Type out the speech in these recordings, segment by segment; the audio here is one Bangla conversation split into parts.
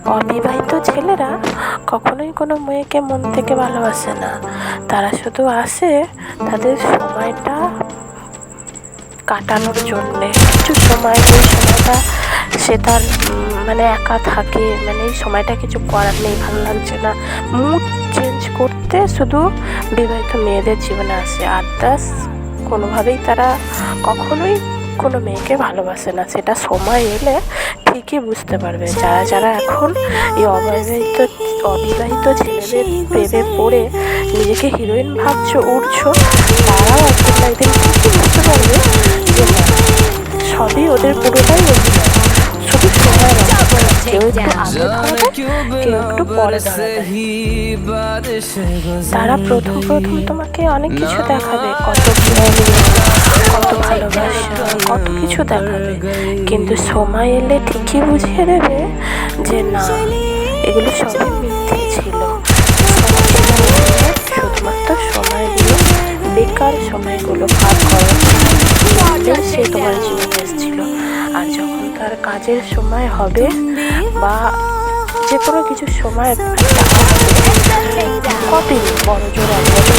অবিবাহিত ছেলেরা কখনোই কোনো মেয়েকে মন থেকে ভালোবাসে না। তারা শুধু আসে তাদের সময়টা কাটানোর জন্যে। কিছু সময়, যে সময়টা সে তার মানে একা থাকে, মানে এই সময়টা কিছু করার নেই, ভালো লাগছে না, মুড চেঞ্জ করতে শুধু বিবাহিত মেয়েদের জীবনে আসে। আদার্স কোনোভাবেই তারা কখনোই কোনো মেয়েকে ভালোবাসে না। সেটা সময় এলে ঠিকই বুঝতে পারবে। যারা যারা এখন এই অবিবাহিত ছেলেদের প্রেমে পড়ে নিজেকে হিরোইন ভাবছো, উঠছো, তারাও একদিন না একদিন ঠিকই বুঝতে পারবে যে না, সবই ওদের পুরোটাই অভিনয়। শুধু সময় লাগবে, কেউ একটু আগে ধরাবে, কেউ একটু পরে ধরাবে। তারা প্রথম তোমাকে অনেক কিছু দেখাবে, কত প্রেম, কত ভালোবাসা, কত কিছু দেখাবে, কিন্তু সময় এলে ঠিকই বুঝিয়ে দেবে যে না, এগুলো সবই মিথ্যে ছিল। শুধুমাত্র সময়গুলো, বেকার সময়গুলো পার করার জন্য সে তোমার জীবনে এসেছিল। আর যখন তার কাজের সময় হবে বা যে কোনো কিছু সময় কতদিন, বড় জোর 1 বছর,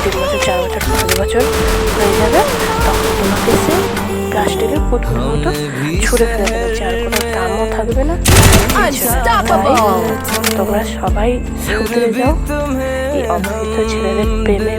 3 বছর, 4 বছর, 5 বছর হয়ে যাবে, তখন তোমাকে সে প্লাস্টিকের পুতুলের মতো ছুঁড়ে ফেলে দেবে, যার কোনো দামও থাকবে না। তোমরা সবাই শুধরে যাও এই অবহিত ছেলেদের প্রেমে।